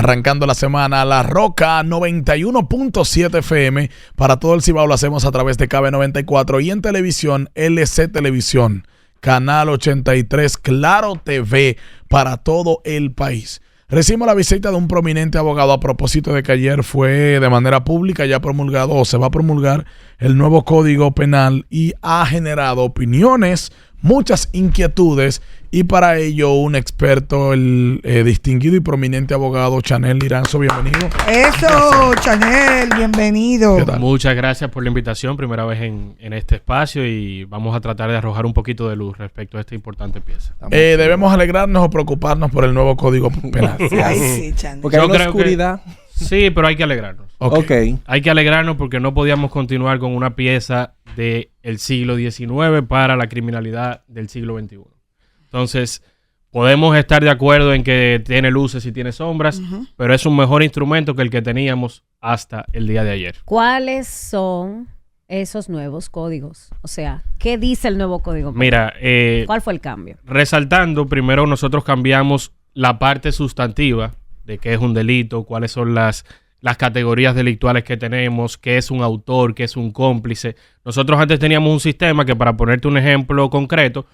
Arrancando la semana, La Roca 91.7 FM. Para todo el Cibao lo hacemos a través de KB94 y en televisión, LC Televisión, Canal 83, Claro TV, para todo el país. Recibimos la visita de un prominente abogado a propósito de que ayer fue de manera pública ya promulgado o se va a promulgar el nuevo Código Penal y ha generado opiniones, muchas inquietudes, y para ello un experto, el distinguido y prominente abogado Chanel Liranzo. Bienvenido. Eso, Chanel, bienvenido. Muchas gracias por la invitación, primera vez en este espacio, y vamos a tratar de arrojar un poquito de luz respecto a esta importante pieza. ¿Debemos alegrarnos o preocuparnos por el nuevo Código Penal? Ay, sí, Chanel. Porque hay una oscuridad. Sí, pero hay que alegrarnos. Okay. Hay que alegrarnos porque no podíamos continuar con una pieza del siglo XIX para la criminalidad del siglo XXI. Entonces, podemos estar de acuerdo en que tiene luces y tiene sombras, pero es un mejor instrumento que el que teníamos hasta el día de ayer. ¿Cuáles son esos nuevos códigos? O sea, ¿qué dice el nuevo código? Mira, ¿cuál fue el cambio? Resaltando, primero nosotros cambiamos la parte sustantiva de qué es un delito, cuáles son las categorías delictuales que tenemos, qué es un autor, qué es un cómplice. Nosotros antes teníamos un sistema que, para ponerte un ejemplo concreto,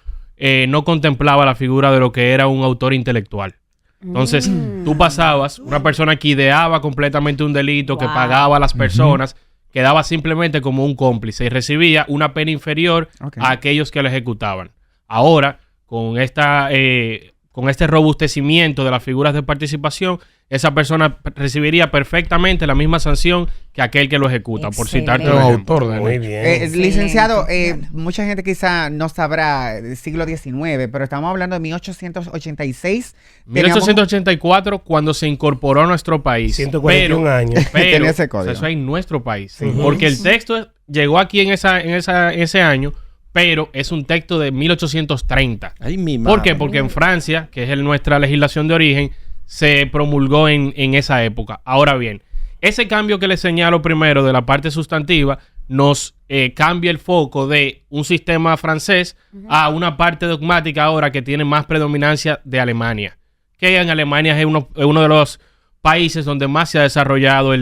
no contemplaba la figura de lo que era un autor intelectual. Entonces, tú pasabas, una persona que ideaba completamente un delito, que pagaba a las personas, quedaba simplemente como un cómplice y recibía una pena inferior a aquellos que lo ejecutaban. Ahora, con este robustecimiento de las figuras de participación, esa persona recibiría perfectamente la misma sanción que aquel que lo ejecuta. Excelente. Por citarte un autor. Muy bien. Licenciado, mucha gente quizá no sabrá del siglo XIX, pero estamos hablando de 1886. 1884, cuando se incorporó a nuestro país. 141 años. Pero ese código. Eso es en nuestro país. Porque el texto llegó aquí en ese año, pero es un texto de 1830. Ay, mi madre. ¿Por qué? Porque en Francia, que es nuestra legislación de origen, se promulgó en esa época. Ahora bien, ese cambio que les señalo primero de la parte sustantiva nos cambia el foco de un sistema francés a una parte dogmática ahora que tiene más predominancia de Alemania. Que en Alemania es uno de los países donde más se ha desarrollado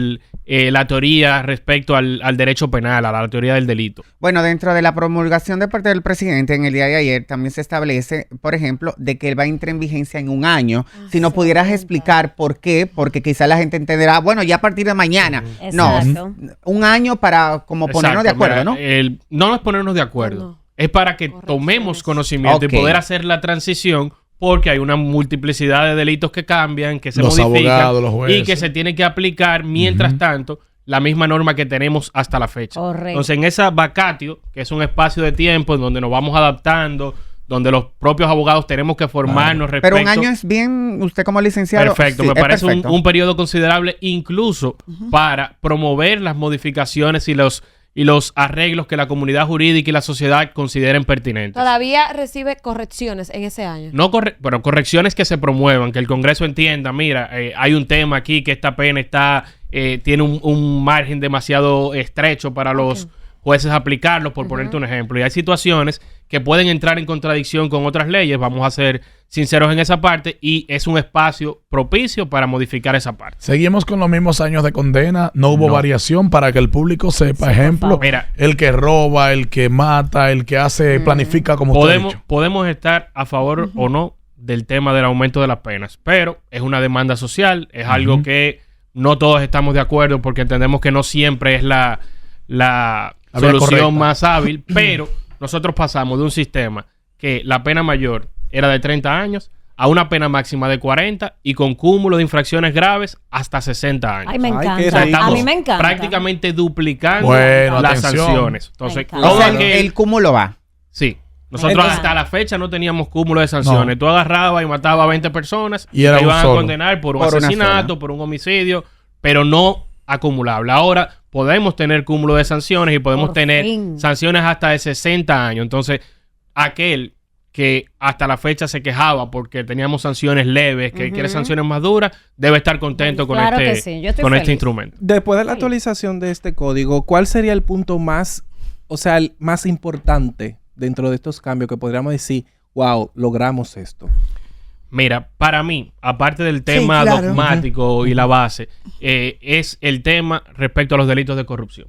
la teoría respecto al derecho penal, a la teoría del delito. Bueno, dentro de la promulgación de parte del presidente en el día de ayer también se establece, por ejemplo, de que él va a entrar en vigencia en un año. Si nos pudieras explicar por qué, porque quizá la gente entenderá, bueno, ya a partir de mañana. No, un año para como ponernos de acuerdo, mira, ¿no? No es ponernos de acuerdo, es para que tomemos conocimiento y poder hacer la transición. Porque hay una multiplicidad de delitos que cambian, que se modifican y que se tiene que aplicar mientras tanto la misma norma que tenemos hasta la fecha. Correcto. Entonces, en esa vacatio, que es un espacio de tiempo en donde nos vamos adaptando, donde los propios abogados tenemos que formarnos respecto. Pero un año es bien, usted como licenciado. Perfecto, sí, me parece un periodo considerable incluso para promover las modificaciones y los arreglos que la comunidad jurídica y la sociedad consideren pertinentes. ¿Todavía recibe correcciones en ese año? No, pero correcciones que se promuevan, que el Congreso entienda, mira, hay un tema aquí que esta pena tiene un margen demasiado estrecho para los jueces aplicarlos, por ponerte un ejemplo. Y hay situaciones que pueden entrar en contradicción con otras leyes, vamos a ser sinceros en esa parte, y es un espacio propicio para modificar esa parte. Seguimos con los mismos años de condena, no hubo variación para que el público sepa, ejemplo, mira, el que roba, el que mata, el que hace, planifica, como usted ha dicho. Podemos estar a favor o no del tema del aumento de las penas, pero es una demanda social, es algo que no todos estamos de acuerdo porque entendemos que no siempre es la solución más hábil, pero nosotros pasamos de un sistema que la pena mayor era de 30 años a una pena máxima de 40 y con cúmulo de infracciones graves hasta 60 años. Ay, me encanta. A mí me encanta. Prácticamente duplicando las sanciones. Entonces, el cúmulo va. Sí. Nosotros hasta la fecha no teníamos cúmulo de sanciones. Tú agarrabas y matabas a 20 personas y te iban a condenar por un asesinato, por un homicidio, pero no acumulable. Ahora podemos tener cúmulo de sanciones y podemos tener sanciones hasta de 60 años. Entonces, aquel que hasta la fecha se quejaba porque teníamos sanciones leves, que quiere sanciones más duras, debe estar contento con este instrumento. Después de la actualización de este código, ¿cuál sería el punto más, el más importante dentro de estos cambios que podríamos decir, wow, logramos esto? Mira, para mí, aparte del tema claro. dogmático y la base, es el tema respecto a los delitos de corrupción.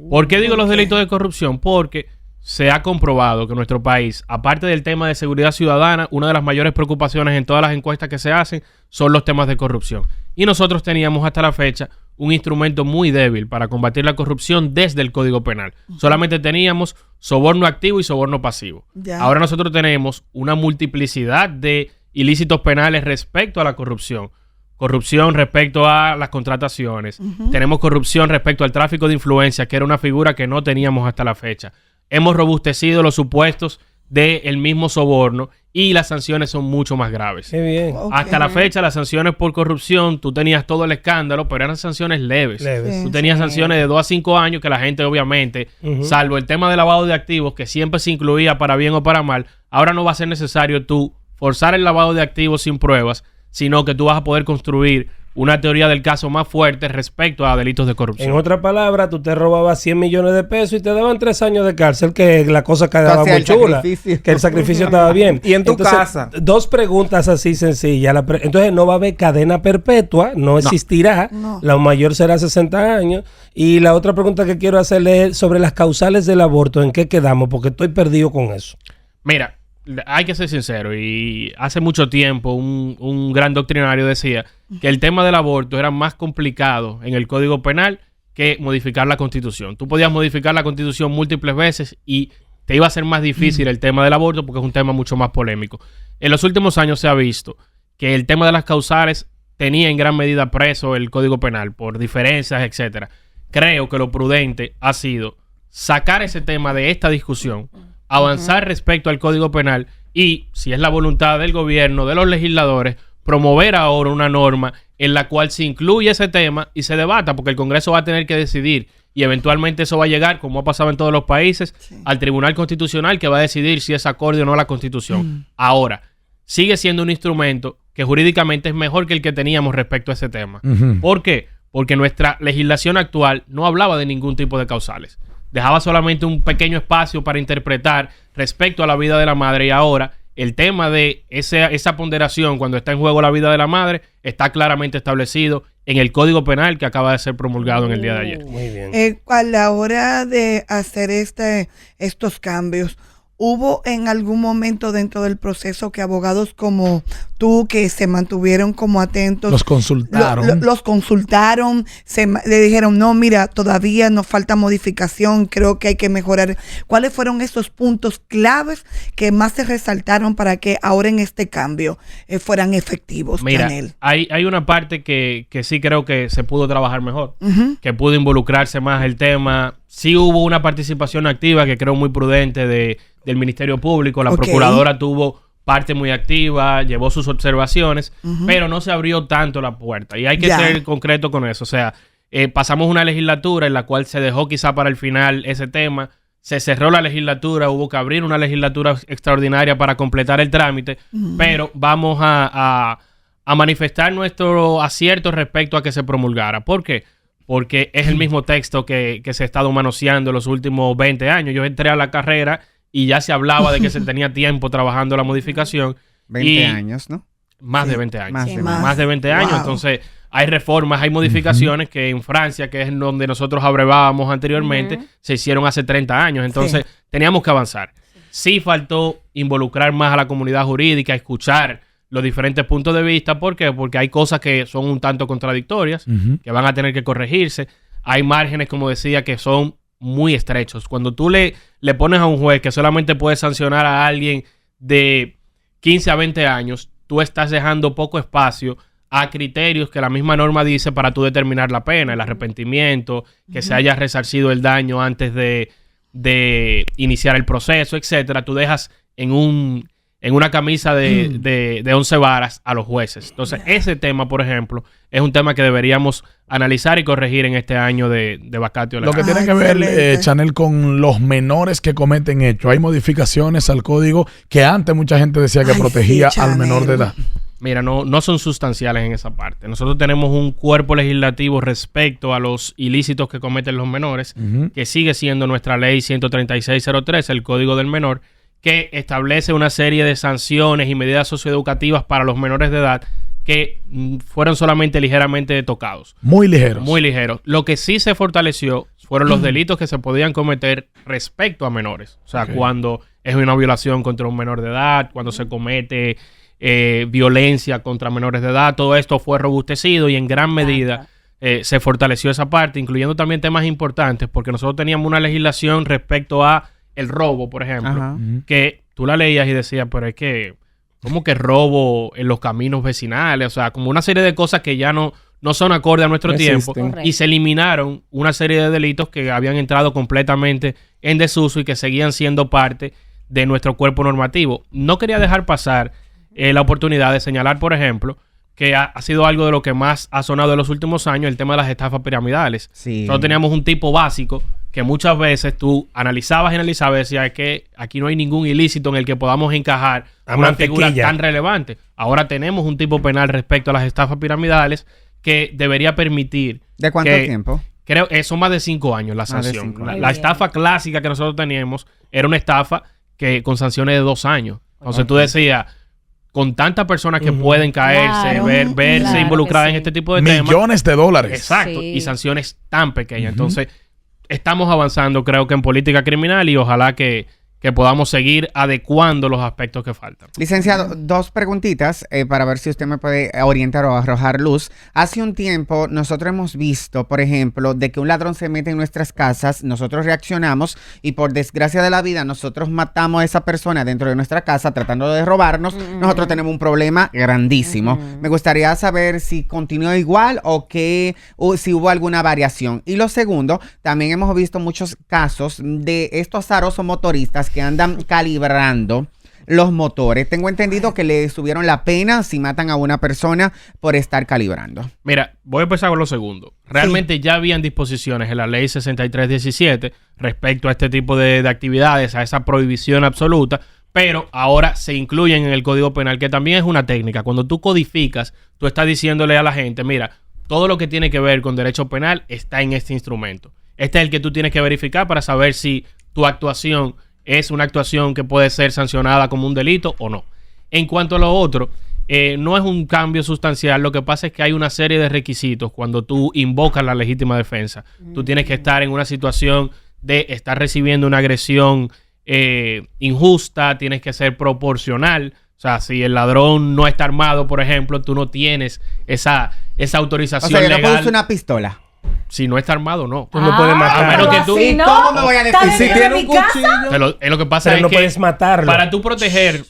¿Por qué digo los delitos de corrupción? Porque se ha comprobado que nuestro país, aparte del tema de seguridad ciudadana, una de las mayores preocupaciones en todas las encuestas que se hacen son los temas de corrupción. Y nosotros teníamos hasta la fecha un instrumento muy débil para combatir la corrupción desde el Código Penal. Solamente teníamos soborno activo y soborno pasivo. Ya. Ahora nosotros tenemos una multiplicidad de ilícitos penales respecto a la corrupción. Corrupción respecto a las contrataciones. Tenemos corrupción respecto al tráfico de influencia, que era una figura que no teníamos hasta la fecha. Hemos robustecido los supuestos del mismo soborno y las sanciones son mucho más graves. Qué bien. Ok. Hasta la fecha, las sanciones por corrupción, tú tenías todo el escándalo, pero eran sanciones leves. Leves. Tú tenías sanciones de 2 a 5 años que la gente, obviamente, salvo el tema de lavado de activos, que siempre se incluía para bien o para mal, ahora no va a ser necesario tú forzar el lavado de activos sin pruebas, sino que tú vas a poder construir una teoría del caso más fuerte respecto a delitos de corrupción. En otra palabra, tú te robabas 100 millones de pesos y te daban 3 años de cárcel, que la cosa quedaba O sea, muy el chula. sacrificio. Que el sacrificio estaba bien. Y en tu casa. 2 preguntas así sencillas. Entonces, no va a haber cadena perpetua, no existirá. No. La mayor será 60 años. Y la otra pregunta que quiero hacerle es sobre las causales del aborto. ¿En qué quedamos? Porque estoy perdido con eso. Mira, hay que ser sincero, y hace mucho tiempo un gran doctrinario decía que el tema del aborto era más complicado en el Código Penal que modificar la Constitución. Tú podías modificar la Constitución múltiples veces y te iba a ser más difícil el tema del aborto porque es un tema mucho más polémico. En los últimos años se ha visto que el tema de las causales tenía en gran medida preso el Código Penal por diferencias, etcétera. Creo que lo prudente ha sido sacar ese tema de esta discusión, avanzar respecto al Código Penal y, si es la voluntad del gobierno, de los legisladores, promover ahora una norma en la cual se incluye ese tema y se debata, porque el Congreso va a tener que decidir y eventualmente eso va a llegar, como ha pasado en todos los países, al Tribunal Constitucional, que va a decidir si es acorde o no a la Constitución. Ahora, sigue siendo un instrumento que jurídicamente es mejor que el que teníamos respecto a ese tema. ¿Por qué? Porque nuestra legislación actual no hablaba de ningún tipo de causales. Dejaba solamente un pequeño espacio para interpretar respecto a la vida de la madre, y ahora el tema de esa ponderación cuando está en juego la vida de la madre está claramente establecido en el Código Penal que acaba de ser promulgado en el día de ayer. Muy bien. A la hora de hacer estos cambios, ¿hubo en algún momento dentro del proceso que abogados como tú, que se mantuvieron como atentos, Los consultaron. los consultaron, le dijeron, no, mira, todavía nos falta modificación, creo que hay que mejorar? ¿Cuáles fueron esos puntos claves que más se resaltaron para que ahora en este cambio fueran efectivos? Mira, Chanel? hay una parte que sí creo que se pudo trabajar mejor, que pudo involucrarse más el tema. Sí hubo una participación activa que creo muy prudente del Ministerio Público. La procuradora tuvo parte muy activa, llevó sus observaciones, pero no se abrió tanto la puerta. Y hay que ser concreto con eso. O sea, pasamos una legislatura en la cual se dejó quizá para el final ese tema. Se cerró la legislatura, hubo que abrir una legislatura extraordinaria para completar el trámite, pero vamos a manifestar nuestro acierto respecto a que se promulgara. ¿Por qué? Porque es el mismo texto que se ha estado manoseando en los últimos 20 años. Yo entré a la carrera y ya se hablaba de que se tenía tiempo trabajando la modificación. 20 años, ¿no? Más de 20 años. Más de 20 años. Wow. Entonces, hay reformas, hay modificaciones que en Francia, que es donde nosotros abrevábamos anteriormente, se hicieron hace 30 años. Entonces, teníamos que avanzar. Sí faltó involucrar más a la comunidad jurídica, escuchar los diferentes puntos de vista. ¿Por qué? Porque hay cosas que son un tanto contradictorias, que van a tener que corregirse. Hay márgenes, como decía, que son muy estrechos. Cuando tú le pones a un juez que solamente puede sancionar a alguien de 15 a 20 años, tú estás dejando poco espacio a criterios que la misma norma dice para tú determinar la pena, el arrepentimiento, que se haya resarcido el daño antes de iniciar el proceso, etcétera. Tú dejas en una camisa de 11 varas a los jueces. Entonces, ese tema, por ejemplo, es un tema que deberíamos analizar y corregir en este año de vacatio legal. Lo que tiene que ver, Chanel, con los menores que cometen hechos. Hay modificaciones al código que antes mucha gente decía que protegía al menor de edad. Mira, no son sustanciales en esa parte. Nosotros tenemos un cuerpo legislativo respecto a los ilícitos que cometen los menores, que sigue siendo nuestra ley 13603, el Código del Menor, que establece una serie de sanciones y medidas socioeducativas para los menores de edad que fueron solamente ligeramente tocados. Muy ligeros. Muy ligeros. Lo que sí se fortaleció fueron los delitos que se podían cometer respecto a menores. O sea, cuando es una violación contra un menor de edad, cuando se comete violencia contra menores de edad, todo esto fue robustecido y en gran medida se fortaleció esa parte, incluyendo también temas importantes, porque nosotros teníamos una legislación respecto a el robo, por ejemplo, que tú la leías y decías, pero es que, ¿cómo que robo en los caminos vecinales? O sea, como una serie de cosas que ya no son acorde a nuestro tiempo. Y se eliminaron una serie de delitos que habían entrado completamente en desuso y que seguían siendo parte de nuestro cuerpo normativo. No quería dejar pasar la oportunidad de señalar, por ejemplo, que ha sido algo de lo que más ha sonado en los últimos años, el tema de las estafas piramidales. Nosotros teníamos un tipo básico que muchas veces tú analizabas y decías que aquí no hay ningún ilícito en el que podamos encajar una figura tan relevante. Ahora tenemos un tipo penal respecto a las estafas piramidales que debería permitir... ¿De cuánto tiempo? Creo que son más de 5 años la sanción. La estafa clásica que nosotros teníamos era una estafa que con sanciones de 2 años. Entonces tú decías... con tantas personas que pueden caerse, verse involucradas en este tipo de temas. Millones de dólares. Exacto. Y sanciones tan pequeñas. Entonces, estamos avanzando, creo que en política criminal y ojalá que podamos seguir adecuando los aspectos que faltan. Licenciado, 2 preguntitas para ver si usted me puede orientar o arrojar luz. Hace un tiempo nosotros hemos visto, por ejemplo, de que un ladrón se mete en nuestras casas, nosotros reaccionamos y por desgracia de la vida nosotros matamos a esa persona dentro de nuestra casa tratando de robarnos. Nosotros tenemos un problema grandísimo. Me gustaría saber si continuó igual o si hubo alguna variación. Y lo segundo, también hemos visto muchos casos de estos azarosos motoristas que andan calibrando los motores. Tengo entendido que le subieron la pena si matan a una persona por estar calibrando. Mira, voy a empezar con lo segundo. Realmente ya habían disposiciones en la ley 6317 respecto a este tipo de actividades, a esa prohibición absoluta, pero ahora se incluyen en el Código Penal, que también es una técnica. Cuando tú codificas, tú estás diciéndole a la gente, mira, todo lo que tiene que ver con derecho penal está en este instrumento. Este es el que tú tienes que verificar para saber si tu actuación es una actuación que puede ser sancionada como un delito o no. En cuanto a lo otro, no es un cambio sustancial. Lo que pasa es que hay una serie de requisitos cuando tú invocas la legítima defensa. Tú tienes que estar en una situación de estar recibiendo una agresión injusta, tienes que ser proporcional. O sea, si el ladrón no está armado, por ejemplo, tú no tienes esa autorización legal. O sea, yo no puedo usar una pistola. Si no está armado, no. Tú no puedes matar. A menos que tú... ¿Y cómo me voy a defender? ¿Y si tiene un cuchillo? Lo que pasa Pero es no que puedes matarlo. Para tú proteger,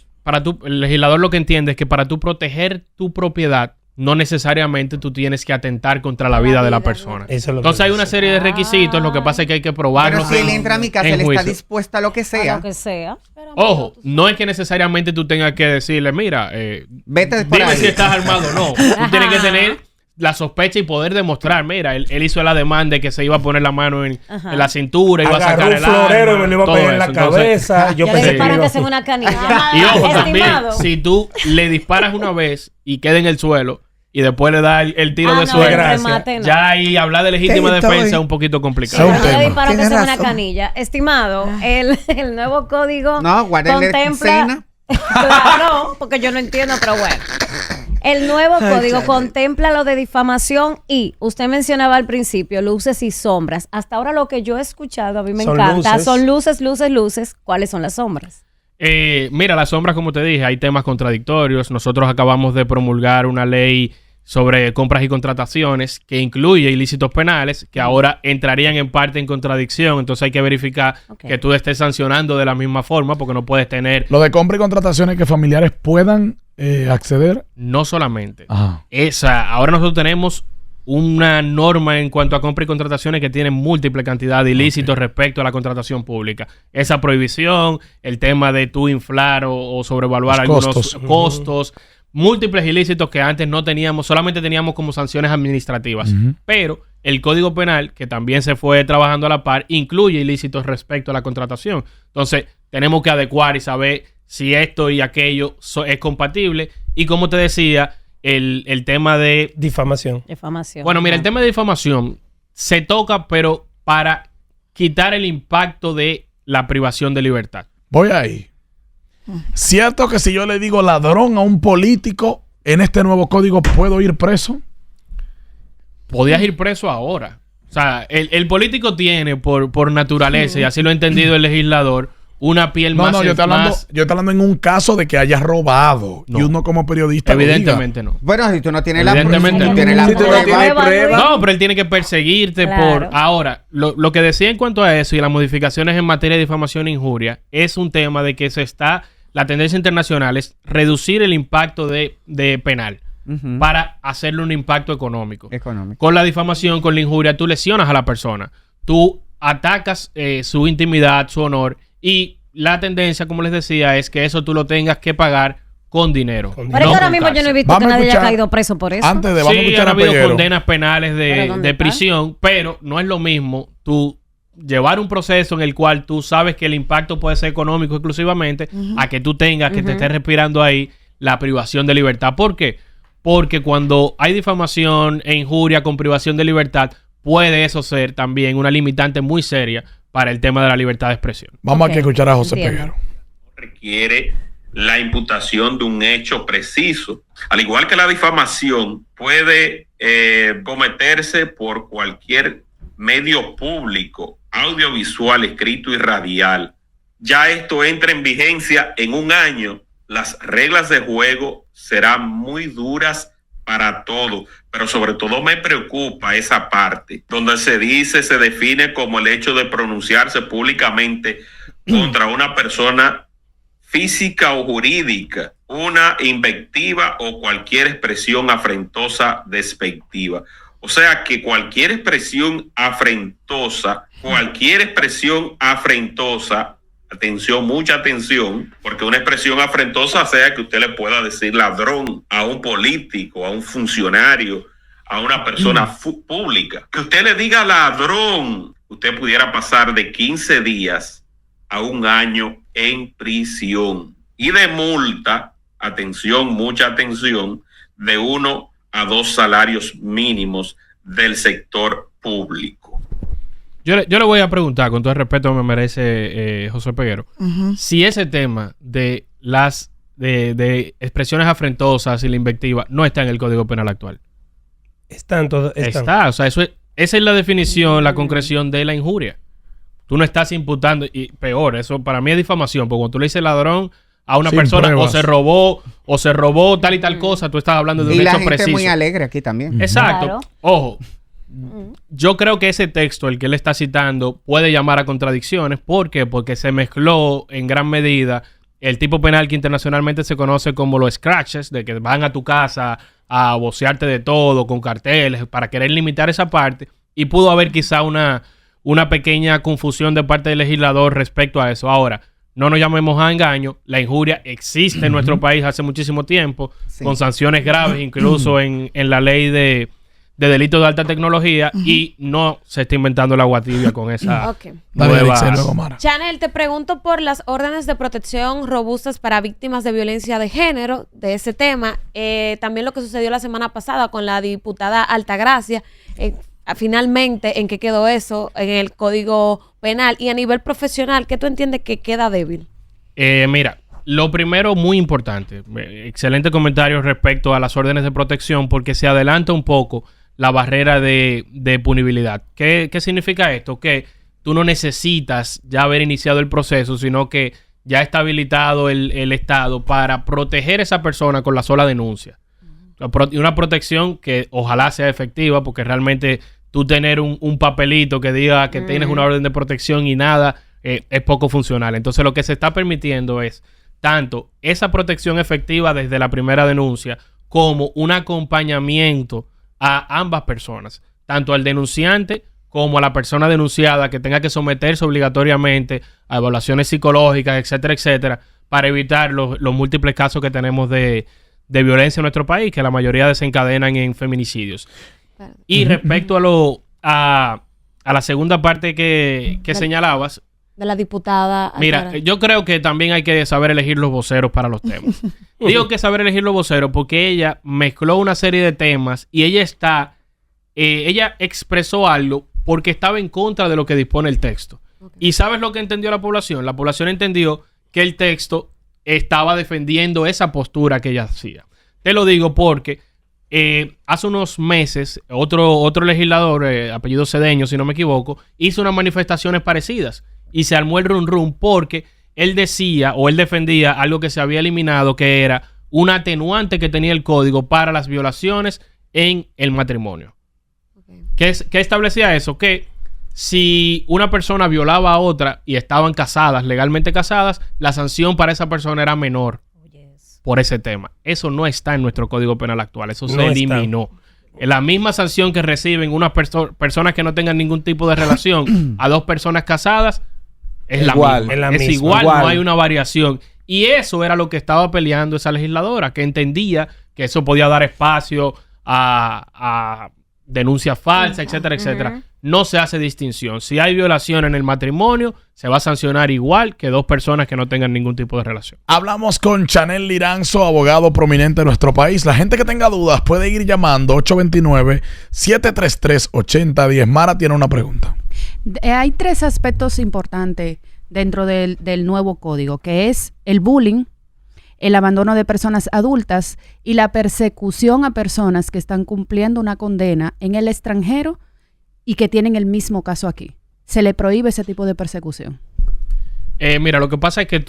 el legislador lo que entiende es que para tú proteger tu propiedad, no necesariamente tú tienes que atentar contra la vida de la persona. Eso es lo Entonces que hay una serie de requisitos, lo que pasa es que hay que probarlos. Pero si él entra a mi casa, él está dispuesto a lo que sea. A lo que sea. Ojo, no es que necesariamente tú tengas que decirle, mira, vete por dime ahí. si estás armado o no. Tú tienes que tener la sospecha y poder demostrar, mira, él hizo la demanda de que se iba a poner la mano en la cintura, iba a sacar el un florero arma, y me lo iba a todo pegar en la eso. Entonces, cabeza. Yo Ya pensé le que disparan iba que a- sea una canilla. y ojo, también, Estimado. si tú le disparas una vez y queda en el suelo y después le das el tiro de no, suelo, el remate no. ya ahí hablar de legítima Sí, estoy. defensa es un poquito complicado. Es un No le tema. disparan que Tienes sea una razón. canilla. Estimado, el nuevo código No, guárdenle contempla... cena. Claro, porque yo no entiendo, pero bueno. El nuevo código contempla lo de difamación y usted mencionaba al principio luces y sombras. Hasta ahora lo que yo he escuchado, a mí me Son encanta, luces. son luces, luces, luces. ¿Cuáles son las sombras? Mira, las sombras, como te dije, hay temas contradictorios. Nosotros acabamos de promulgar una ley sobre compras y contrataciones que incluye ilícitos penales que ahora entrarían en parte en contradicción. Entonces hay que verificar que tú estés sancionando de la misma forma porque no puedes tener... Lo de compra y contrataciones que familiares puedan acceder. No solamente. Ajá. Ahora nosotros tenemos una norma en cuanto a compra y contrataciones que tiene múltiple cantidad de ilícitos respecto a la contratación pública. Esa prohibición, el tema de tú inflar o sobrevaluar Los algunos costos. costos, múltiples ilícitos que antes no teníamos, solamente teníamos como sanciones administrativas. Pero el Código Penal, que también se fue trabajando a la par, incluye ilícitos respecto a la contratación. Entonces, tenemos que adecuar y saber si esto y aquello es compatible. Y como te decía, el tema de... Difamación. Difamación. Bueno, mira, el tema de difamación se toca, pero para quitar el impacto de la privación de libertad. Voy ahí. ¿Cierto que si yo le digo ladrón a un político en este nuevo código puedo ir preso? Podías ir preso ahora. O sea, el político tiene por naturaleza, y así lo ha entendido el legislador, una piel más... yo estoy hablando en un caso de que hayas robado. No. Y uno como periodista Evidentemente no. Bueno, si tú no tienes la Evidentemente no. tienes la Si tú no prueba. tienes prueba. No, pero él tiene que perseguirte Claro. por... Ahora, lo que decía en cuanto a eso y las modificaciones en materia de difamación e injuria es un tema de que la tendencia internacional es reducir el impacto de penal Ujú. para hacerle un impacto económico. Económico. Con la difamación, con la injuria, tú lesionas a la persona. Tú atacas su intimidad, su honor, y la tendencia, como les decía, es que eso tú lo tengas que pagar con dinero. Con Pero es que no ahora con mismo yo no he cárcel. visto Vamos que a nadie haya escuchar- caído preso por eso. Antes de vamos a Sí, escuchar han a habido Peguero. condenas penales ¿Pero dónde de está? prisión, pero no es lo mismo tú llevar un proceso en el cual tú sabes que el impacto puede ser económico exclusivamente a que tú tengas que te estés respirando ahí la privación de libertad. ¿Por qué? Porque cuando hay difamación e injuria con privación de libertad, puede eso ser también una limitante muy seria para el tema de la libertad de expresión. Vamos Ok, aquí a escuchar a José entiendo. Peguero. Requiere la imputación de un hecho preciso. Al igual que la difamación puede cometerse por cualquier medio público, audiovisual, escrito y radial. Ya esto entra en vigencia en un año. Las reglas de juego serán muy duras para todos, pero sobre todo me preocupa esa parte donde se define como el hecho de pronunciarse públicamente contra una persona física o jurídica, una invectiva o cualquier expresión afrentosa, despectiva. O sea que cualquier expresión afrentosa, atención, mucha atención, porque una expresión afrentosa sea que usted le pueda decir ladrón a un político, a un funcionario, a una persona pública. Que usted le diga ladrón, usted pudiera pasar de 15 días a un año en prisión. Y de multa, atención, mucha atención, de 1 a 2 salarios mínimos del sector público. Yo le voy a preguntar, con todo el respeto que me merece José Peguero, si ese tema de las de expresiones afrentosas y la invectiva no está en el Código Penal actual. Están. Está, o sea, esa es la definición, la concreción de la injuria. Tú no estás imputando, y peor, eso para mí es difamación, porque cuando tú le dices ladrón a una Sin persona pruebas. o se robó tal y tal cosa, tú estás hablando de Y un la hecho gente preciso. muy alegre aquí también. Exacto. Claro. Ojo, yo creo que ese texto, el que él está citando, puede llamar a contradicciones. ¿Por qué? Porque se mezcló en gran medida el tipo penal que internacionalmente se conoce como los scratches, de que van a tu casa a vocearte de todo con carteles para querer limitar esa parte, y pudo haber quizá una pequeña confusión de parte del legislador respecto a eso. Ahora, no nos llamemos a engaño, la injuria existe en nuestro país hace muchísimo tiempo, Sí. con sanciones graves, incluso en la ley de delitos de alta tecnología, y no se está inventando el agua tibia con esa Ok. Dale, nueva... Alexei, luego Mara. Chanel, te pregunto por las órdenes de protección robustas para víctimas de violencia de género, de ese tema. También lo que sucedió la semana pasada con la diputada Altagracia. Finalmente, ¿en qué quedó eso? En el Código Penal. Y a nivel profesional, ¿qué tú entiendes que queda débil? Mira, lo primero, muy importante, excelente comentario respecto a las órdenes de protección, porque se adelanta un poco la barrera de punibilidad. ¿Qué significa esto? Que tú no necesitas ya haber iniciado el proceso, sino que ya está habilitado el Estado para proteger a esa persona con la sola denuncia. Y una protección que ojalá sea efectiva, porque realmente tú tener un papelito que diga que tienes una orden de protección y nada, es poco funcional. Entonces lo que se está permitiendo es tanto esa protección efectiva desde la primera denuncia como un acompañamiento a ambas personas, tanto al denunciante como a la persona denunciada, que tenga que someterse obligatoriamente a evaluaciones psicológicas, etcétera, etcétera, para evitar los múltiples casos que tenemos de violencia en nuestro país, que la mayoría desencadenan en feminicidios. Y respecto a la segunda parte que señalabas, De la diputada mira, Altagracia. yo creo que también hay que saber elegir los voceros para los temas. Digo que saber elegir los voceros porque ella mezcló una serie de temas y ella expresó algo porque estaba en contra de lo que dispone el texto. ¿Y sabes lo que entendió la población? La población entendió que el texto estaba defendiendo esa postura que ella hacía. Te lo digo porque hace unos meses otro legislador, apellido Cedeño, si no me equivoco, hizo unas manifestaciones parecidas y se armó el rum porque él decía o él defendía algo que se había eliminado, que era un atenuante que tenía el código para las violaciones en el matrimonio. Okay. ¿Qué establecía eso? Que si una persona violaba a otra y estaban casadas, legalmente casadas, la sanción para esa persona era menor por ese tema. Eso no está en nuestro Código Penal actual. Eso se eliminó. La misma sanción que reciben unas personas que no tengan ningún tipo de relación a dos personas casadas es igual, la misma. Es igual, no hay una variación. Y eso era lo que estaba peleando esa legisladora, que entendía que eso podía dar espacio a denuncias falsas, etcétera, etcétera. No se hace distinción. Si hay violación en el matrimonio, se va a sancionar igual que dos personas que no tengan ningún tipo de relación. Hablamos con Chanel Liranzo, abogado prominente de nuestro país. La gente que tenga dudas puede ir llamando 829-733-8010. Mara tiene una pregunta. Hay 3 aspectos importantes dentro del nuevo código, que es el bullying, el abandono de personas adultas y la persecución a personas que están cumpliendo una condena en el extranjero y que tienen el mismo caso aquí. Se le prohíbe ese tipo de persecución. Mira, lo que pasa es que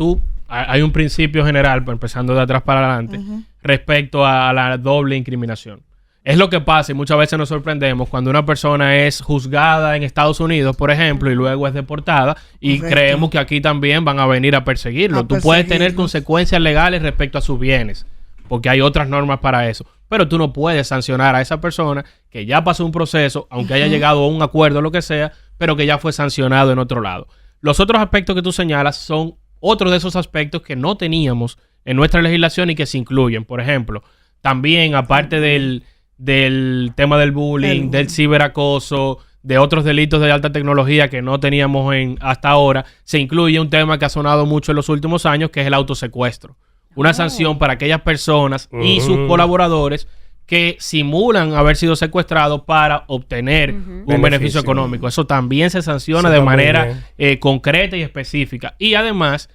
hay un principio general, empezando de atrás para adelante, respecto a la doble incriminación. Es lo que pasa y muchas veces nos sorprendemos cuando una persona es juzgada en Estados Unidos, por ejemplo, y luego es deportada y creemos que aquí también van a venir a perseguirlo. Tú puedes tener consecuencias legales respecto a sus bienes, porque hay otras normas para eso. Pero tú no puedes sancionar a esa persona que ya pasó un proceso, aunque haya llegado a un acuerdo o lo que sea, pero que ya fue sancionado en otro lado. Los otros aspectos que tú señalas son otros de esos aspectos que no teníamos en nuestra legislación y que se incluyen. Por ejemplo, también aparte del tema del bullying, del ciberacoso, de otros delitos de alta tecnología que no teníamos hasta ahora, se incluye un tema que ha sonado mucho en los últimos años, que es el autosecuestro. Una sanción para aquellas personas y sus colaboradores que simulan haber sido secuestrados para obtener un beneficio económico. Eso también se sanciona de manera concreta y específica. Y además,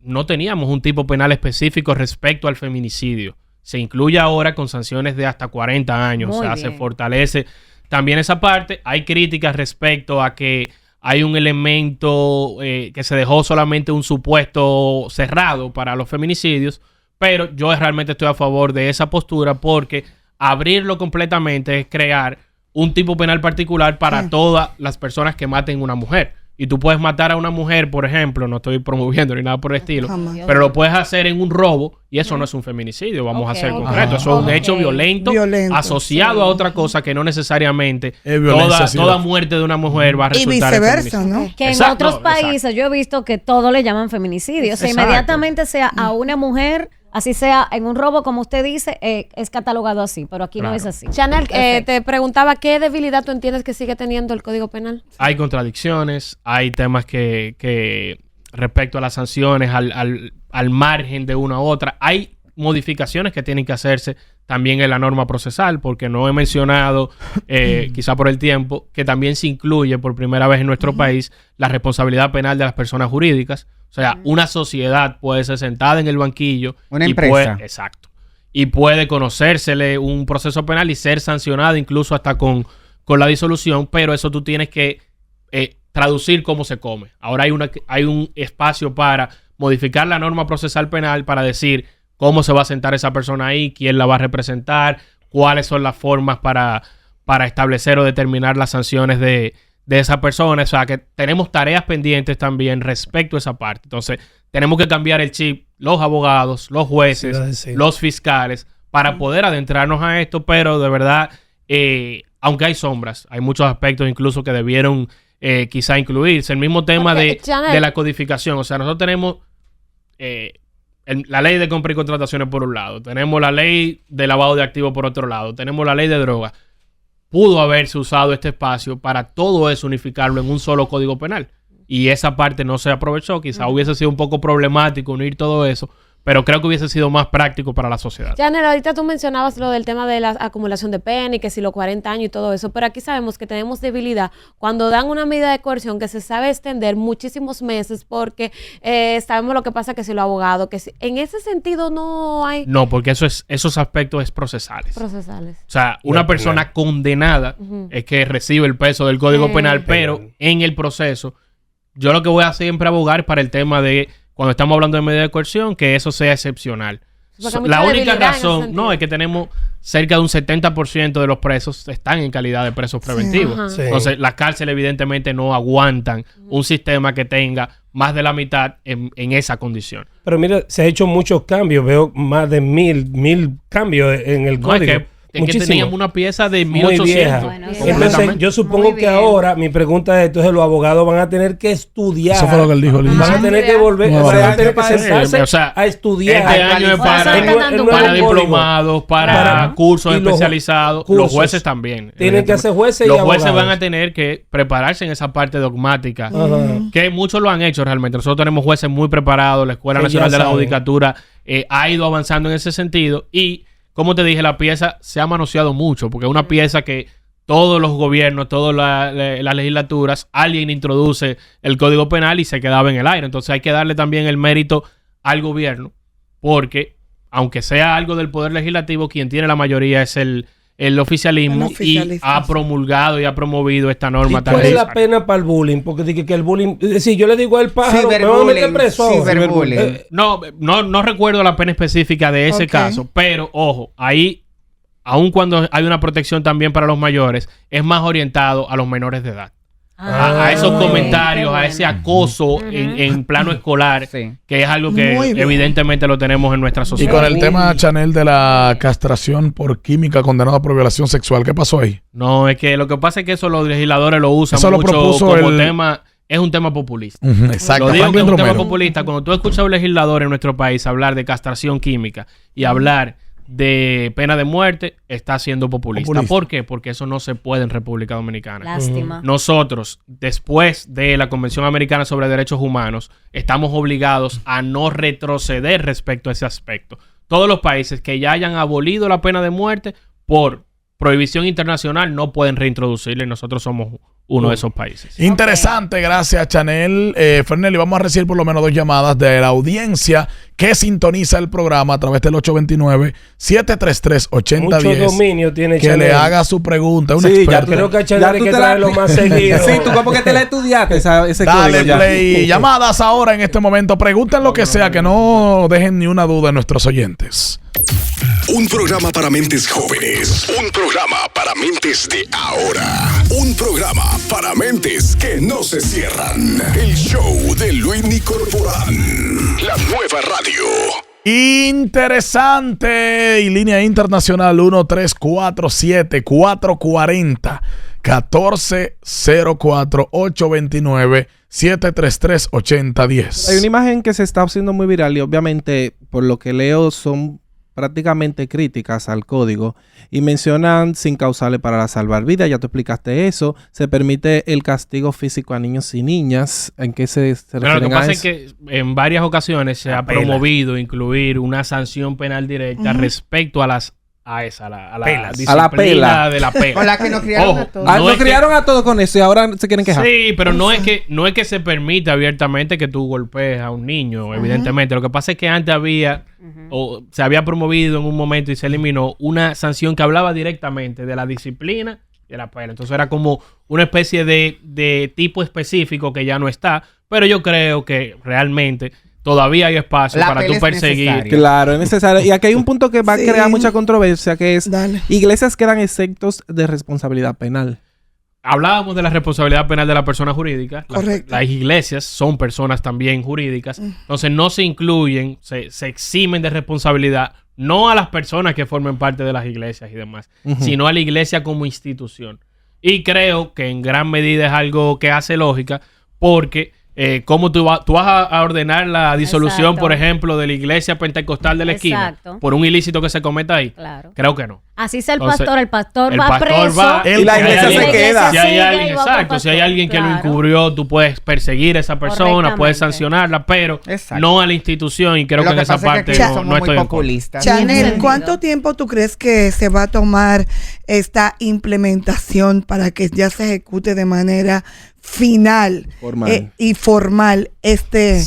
no teníamos un tipo penal específico respecto al feminicidio. Se incluye ahora con sanciones de hasta 40 años. Muy bien. Se fortalece también esa parte. Hay críticas respecto a que hay un elemento que se dejó solamente un supuesto cerrado para los feminicidios, pero yo realmente estoy a favor de esa postura porque abrirlo completamente es crear un tipo penal particular para todas las personas que maten a una mujer. Y tú puedes matar a una mujer, por ejemplo, no estoy promoviendo ni nada por el estilo, pero lo puedes hacer en un robo y eso no es un feminicidio, vamos a ser concretos. Eso es un hecho violento asociado a otra cosa que no necesariamente toda muerte de una mujer va a resultar en feminicidio. ¿No? Que en otros países yo he visto que todo le llaman feminicidio. O sea, inmediatamente sea a una mujer, así sea en un robo, como usted dice, es catalogado así, pero aquí no es así. Chanel, te preguntaba, ¿qué debilidad tú entiendes que sigue teniendo el Código Penal? Hay contradicciones, hay temas que respecto a las sanciones, al margen de una u otra, hay modificaciones que tienen que hacerse también en la norma procesal, porque no he mencionado, quizá por el tiempo, que también se incluye por primera vez en nuestro país la responsabilidad penal de las personas jurídicas. O sea, una sociedad puede ser sentada en el banquillo. Una empresa. Exacto. Y puede conocérsele un proceso penal y ser sancionada incluso hasta con la disolución, pero eso tú tienes que traducir cómo se come. Ahora hay un espacio para modificar la norma procesal penal para decir cómo se va a sentar esa persona ahí, quién la va a representar, cuáles son las formas para establecer o determinar las sanciones de esa persona. O sea, que tenemos tareas pendientes también respecto a esa parte. Entonces, tenemos que cambiar el chip, los abogados, los jueces, los fiscales, para poder adentrarnos a esto, pero de verdad, aunque hay sombras, hay muchos aspectos incluso que debieron quizá incluirse. El mismo tema de la codificación. O sea, nosotros tenemos la ley de compra y contrataciones por un lado, tenemos la ley de lavado de activos por otro lado, tenemos la ley de drogas. Pudo haberse usado este espacio para todo eso unificarlo en un solo código penal. Y esa parte no se aprovechó. Quizá hubiese sido un poco problemático unir todo eso. pero creo que hubiese sido más práctico para la sociedad. Janel, ahorita tú mencionabas lo del tema de la acumulación de pena y que si los 40 años y todo eso, pero aquí sabemos que tenemos debilidad cuando dan una medida de coerción que se sabe extender muchísimos meses porque sabemos lo que pasa que si los abogados, que si, en ese sentido no hay... No, porque esos aspectos es procesales. Procesales. O sea, una persona condenada es que recibe el peso del Código Penal, pero en el proceso, yo lo que voy a siempre abogar para el tema de cuando estamos hablando de medida de coerción, que eso sea excepcional. La única razón, no, es que tenemos cerca de un 70% de los presos están en calidad de presos preventivos. Sí. Entonces, las cárceles evidentemente no aguantan un sistema que tenga más de la mitad en esa condición. Pero mira, se ha hecho muchos cambios. Veo más de mil cambios en el código. Es que teníamos una pieza de muy 1800. vieja. Bueno, sí. Entonces, yo supongo que ahora, mi pregunta es, entonces los abogados van a tener que estudiar. Eso fue lo que él dijo. Van a tener que volver, No, van a no, tener que sentarse o sea, a estudiar. Este año es para diplomados, para cursos especializados. Los jueces también. Tienen que hacer jueces y los jueces abogados. van a tener que prepararse en esa parte dogmática, Ajá. que muchos lo han hecho realmente. Nosotros tenemos jueces muy preparados. La Escuela Que Nacional ya de la saben. Judicatura ha ido avanzando en ese sentido y, como te dije, la pieza se ha manoseado mucho, porque es una pieza que todos los gobiernos, todas las legislaturas, alguien introduce el Código Penal y se quedaba en el aire. Entonces hay que darle también el mérito al gobierno, porque aunque sea algo del Poder Legislativo, quien tiene la mayoría es el oficialismo y ha promulgado y ha promovido esta norma. ¿Y cuál es la pena para el bullying? Porque dije que el bullying, si yo le digo al pájaro, me van a meter preso ahora. No recuerdo la pena específica de ese caso, pero ojo, ahí, aun cuando hay una protección también para los mayores, es más orientado a los menores de edad. A esos comentarios, a ese acoso en plano escolar, que es algo que evidentemente lo tenemos en nuestra sociedad. Y con el tema, Chanel, de la castración por química condenada por violación sexual, ¿qué pasó ahí? No, es que lo que pasa es que eso los legisladores lo usan Eso lo mucho propuso como el... tema. Es un tema populista. Exacto. Lo digo que es Franklin un tema Romero. populista. Cuando tú escuchas a un legislador en nuestro país hablar de castración química y hablar de pena de muerte, está siendo populista. ¿Por qué? Porque eso no se puede en República Dominicana. Lástima. Nosotros, después de la Convención Americana sobre Derechos Humanos, estamos obligados a no retroceder respecto a ese aspecto. Todos los países que ya hayan abolido la pena de muerte por prohibición internacional no pueden reintroducirla y nosotros somos uno de esos países. Interesante, gracias, Chanel. Fernelli, vamos a recibir por lo menos 2 llamadas de la audiencia que sintoniza el programa a través del 829-733-8010. Mucho dominio tiene que Chanel. le haga su pregunta. Un Sí, experto. ya creo que a Chanel hay que traerlo más seguido. Sí, tú como que te la estudiaste ese Dale código ya. play. Llamadas ahora en este momento. Pregunten lo que sea, que no dejen ni una duda en nuestros oyentes. Un programa para mentes jóvenes. Un programa para mentes de ahora. Un programa para mentes que no se cierran. El show de Luini Corporán. La nueva radio. Interesante. Y línea internacional 1-347-407-440-829-733-8010. Hay una imagen que se está haciendo muy viral y obviamente por lo que leo son prácticamente críticas al código y mencionan sin causales para salvar vidas. Ya tú explicaste eso. Se permite el castigo físico a niños y niñas. ¿En qué se refieren Lo que a pasa eso? es que en varias ocasiones se ha promovido incluir una sanción penal directa respecto a la disciplina pela. de la pela. Con la que nos criaron a todos. Nos criaron a todos con eso y ahora se quieren quejar. Sí, pero no es que se permite abiertamente que tú golpees a un niño, evidentemente. Lo que pasa es que antes había, o se había promovido en un momento y se eliminó una sanción que hablaba directamente de la disciplina y de la pena. Entonces era como una especie de tipo específico que ya no está. Pero yo creo que realmente todavía hay espacio para tú perseguir. Claro, es necesario. Y aquí hay un punto que va a crear mucha controversia, que es iglesias quedan exentos de responsabilidad penal. Hablábamos de la responsabilidad penal de la persona jurídica. Correcto. Las iglesias son personas también jurídicas. Entonces no se incluyen, se eximen de responsabilidad, no a las personas que formen parte de las iglesias y demás, sino a la iglesia como institución. Y creo que en gran medida es algo que hace lógica, porque ¿cómo tú vas a ordenar la disolución, Exacto. por ejemplo, de la iglesia pentecostal de la esquina Exacto. por un ilícito que se cometa ahí? Claro. Creo que no. Así sea el Entonces, pastor el va pastor preso. va, y la si hay iglesia alguien- se queda. Si hay sigue alguien, y va otro exacto, si hay pastor. alguien que lo Claro. encubrió, tú puedes perseguir a esa persona, puedes Correctamente. sancionarla, pero Exacto. no a la institución, y creo Lo que en esa pasa es parte que no, somos no muy estoy en contra. populistas. Tiene Chanel, sentido. ¿cuánto tiempo tú crees que se va a tomar esta implementación para que ya se ejecute de manera final Formal. y formal este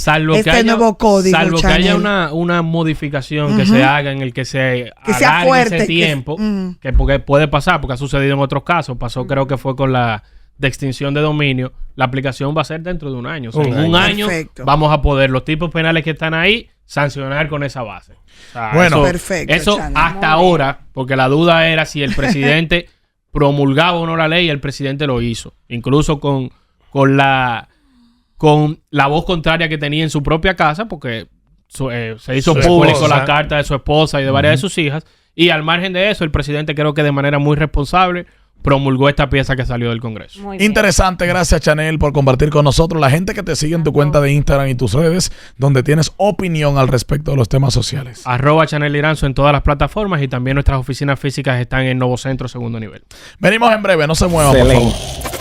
nuevo código? salvo que Chanel? haya una modificación que se haga en el que se Que sea alargue fuerte, ese que- tiempo, que porque puede pasar, porque ha sucedido en otros casos. Pasó, creo que fue con la de extinción de dominio. La aplicación va a ser dentro de un año. O sea, Un en un año. año Perfecto. vamos a poder, los tipos penales que están ahí, sancionar con esa base. O sea, Bueno. eso, Perfecto, eso Chanel. hasta ahora, porque la duda era si el presidente promulgaba o no la ley, el presidente lo hizo. Incluso con la voz contraria que tenía en su propia casa, porque se hizo Su público esposa. la carta de su esposa y de varias de sus hijas. Y al margen de eso, el presidente creo que de manera muy responsable promulgó esta pieza que salió del Congreso. Muy bien. Interesante, gracias Chanel por compartir con nosotros. La gente que te sigue en tu cuenta de Instagram y tus redes, donde tienes opinión al respecto de los temas sociales. @Chanel Liranzo en todas las plataformas, y también nuestras oficinas físicas están en Novo Centro, segundo nivel. Venimos en breve, no se muevan, por favor.